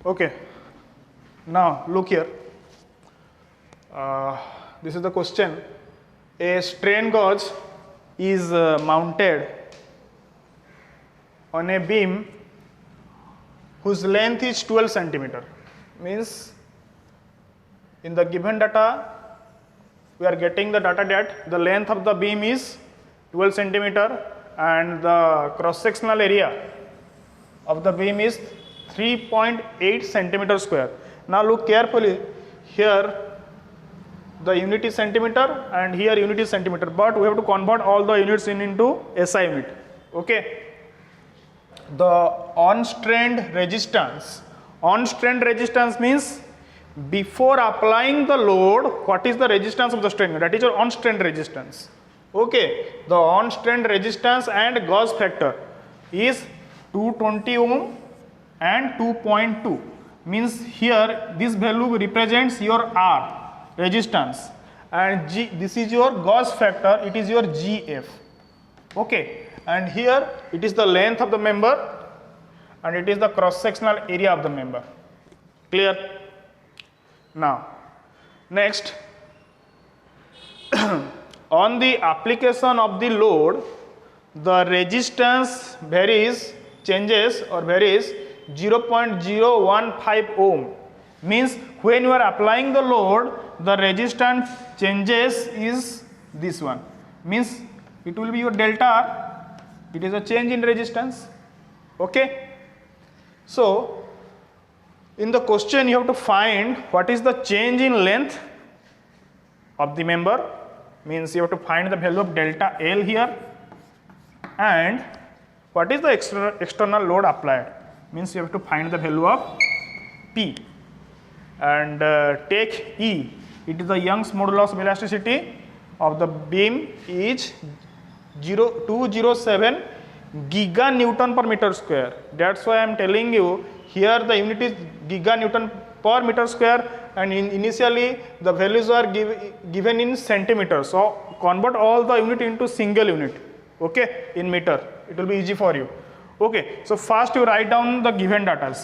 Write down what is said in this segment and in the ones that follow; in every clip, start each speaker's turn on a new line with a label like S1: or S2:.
S1: Okay, now look here. This is the question. A strain gauge is mounted on a beam whose length is 12 centimeter. Means in the given data, we are getting the data that the length of the beam is 12 centimeter and the cross sectional area of the beam is 3.8 centimeter square. Now look carefully, here the unit is centimeter and here unit is centimeter, but we have to convert all the units into SI unit. Okay. The on-strained resistance means before applying the load, what is the resistance of the strain? That is your on-strained resistance. Okay, the on-strained resistance and gauge factor is 220 ohm and 2.2. Means here this value represents your R resistance and G, this is your gauge factor, it is your GF. Okay, and here it is the length of the member and it is the cross sectional area of the member. Clear? Now next, on the application of the load, the resistance changes 0.015 ohm. Means when you are applying the load, the resistance changes is this one. Means it will be your delta R. It is a change in resistance. Okay. So in the question you have to find what is the change in length of the member. Means you have to find the value of delta L here, and what is the external load applied. Means you have to find the value of P and take E. It is the Young's modulus of elasticity of the beam is 207 giganewton per meter square. That's why I am telling you here the unit is giganewton per meter square, and initially the values are given in centimeters. So convert all the unit into single unit. Okay, in meter. It will be easy for you. Okay, so first you write down the given data.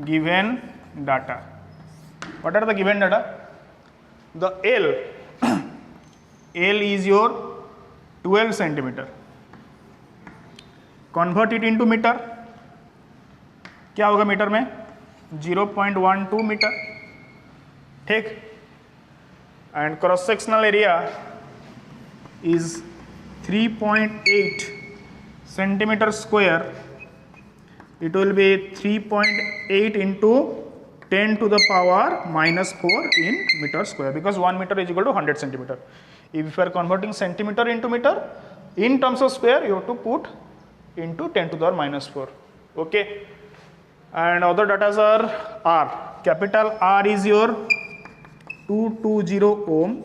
S1: Given data. What are the given data? The L is your 12 centimeter. Convert it into meter. क्या होगा metre में? 0.12 metre. ठीक. And cross sectional area is 3.8 centimeter square. It will be 3.8 into 10 to the power minus 4 in meter square, because 1 meter is equal to 100 centimeter. If you are converting centimeter into meter, in terms of square you have to put into 10 to the power minus 4. Okay. And other data are R. Capital R is your 220 ohm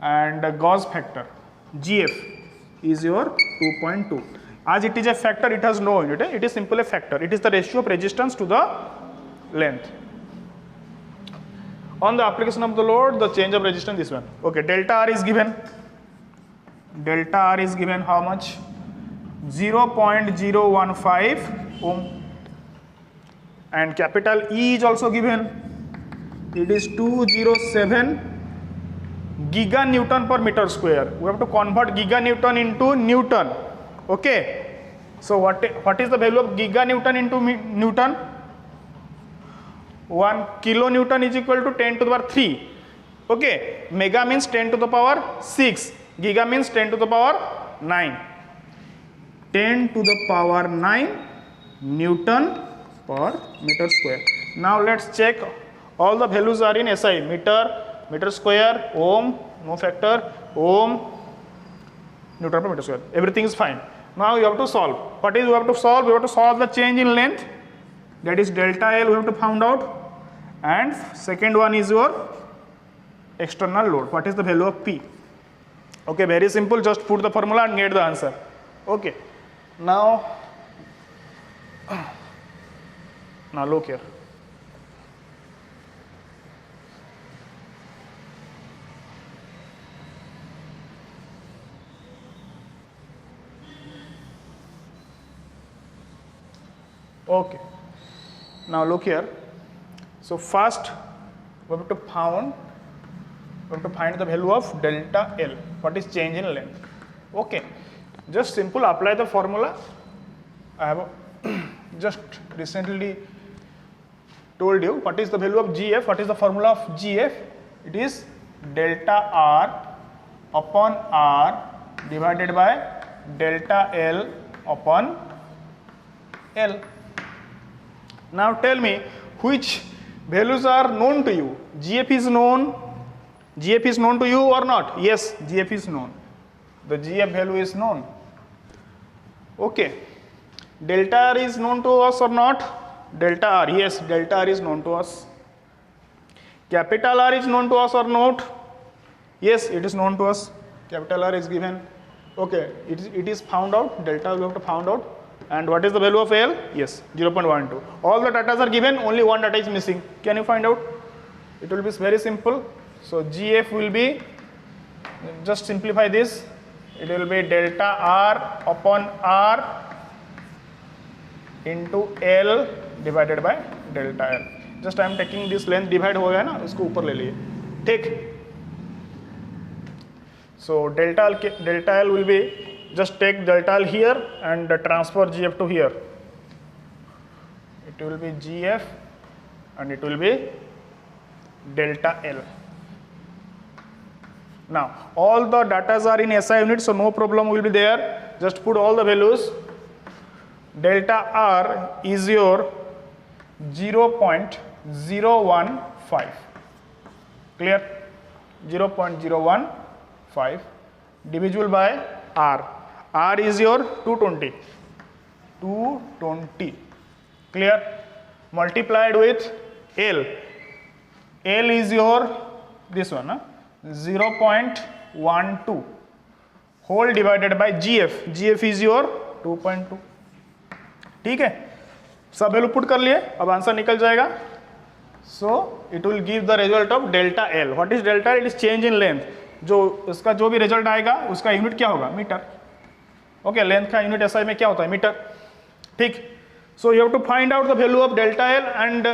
S1: and gauge factor GF is your 2.2. As it is a factor, it has no unit. It is simply a factor. It is the ratio of resistance to the length. On the application of the load, the change of resistance, this one. Okay, delta R is given. Delta R is given how much? 0.015 ohm. And capital E is also given. It is 207 giganewton per meter square. We have to convert giganewton into Newton. Okay. So what is the value of giganewton into Newton? 1 kilonewton is equal to 10 to the power 3. Okay. Mega means 10 to the power 6. Giga means 10 to the power 9. 10 to the power 9 Newton per meter square. Now let's check. All the values are in SI. Meter, meter square, ohm, no factor, ohm, Newton per meter square. Everything is fine. Now you have to solve. What is we have to solve? We have to solve the change in length. That is delta L we have to find out. And second one is your external load. What is the value of P? Okay, very simple. Just put the formula and get the answer. Okay. Now look here. Okay, now look here. So first we have to find the value of delta L. What is change in length? Okay, just simple apply the formula. I have just recently told you what is the value of GF. What is the formula of GF? It is delta R upon R divided by delta L upon L. Now tell me which values are known to you. GF is known. GF is known to you or not? Yes, GF is known. The GF value is known. Okay. Delta R is known to us or not? Delta R, yes, delta R is known to us. Capital R is known to us or not? Yes, it is known to us. Capital R is given. Okay, it is found out. Delta we have to found out. And what is the value of L? Yes, 0.12. All the data are given, only one data is missing. Can you find out? It will be very simple. So GF will be, just simplify this, it will be delta R upon R into L divided by delta L. Just I am taking this length divide हो गया ना, उसको ऊपर ले लिए, ठीक. So delta L will be, just take delta L here and transfer GF to here. It will be GF and it will be delta L. Now all the datas are in SI units, so no problem will be there. Just put all the values. Delta R is your 0.015. Clear? 0.015 divisible by R. R is your 220. 220. Clear? Multiplied with L. L is your this one, 0.12 whole divided by GF. GF is your 2.2. ठीक है, सब value put कर लिए, अब answer निकल जाएगा. So it will give the result of delta L. What is delta? It is change in length. जो उसका जो भी रिजल्ट आएगा उसका यूनिट क्या होगा? मीटर. ओके, लेंथ का यूनिट एसआई में क्या होता है? मीटर. ठीक. So you have to find out the value of delta L and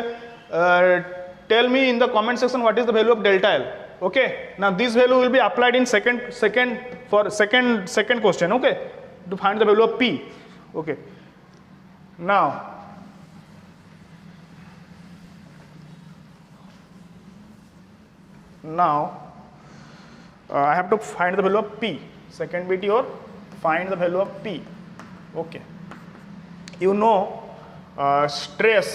S1: tell me in the comment section what is the value of delta L. Okay, now this value will be applied in second question. Okay, to find the value of P. Okay, now I have to find the value of P. Second bit your find the value of P. Okay, you know stress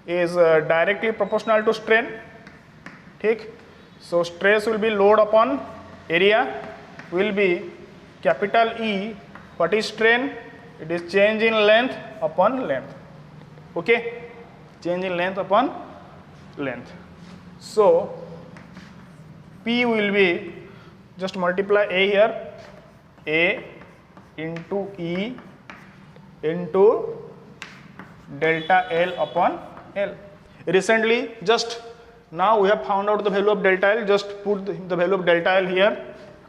S1: is directly proportional to strain. ठीक. So stress will be load upon area will be capital E. What is strain? It is change in length upon length. Okay, change in length upon length. So P will be, just multiply A here, A into E into delta L upon L. Recently, just now we have found out the value of delta L. Just put the value of delta L here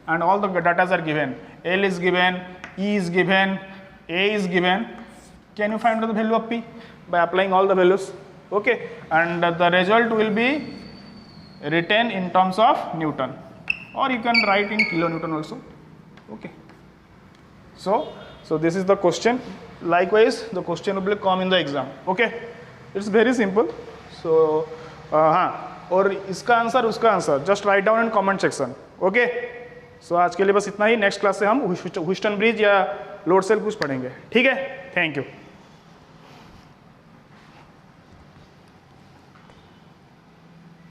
S1: and all the data are given. L is given, E is given, A is given. Can you find out the value of P? By applying all the values. Okay, and the result will be written in terms of Newton, or you can write in kilonewton also. Okay, so this is the question. Likewise the question will come in the exam. Okay, it's very simple. So हाँ, और इसका answer उसका answer just write down in comment section. Okay, so आज के लिए बस इतना ही. Next class से हम ह्यूस्टन ब्रिज या लोड सेल कुछ पढ़ेंगे. ठीक है, थैंक यू.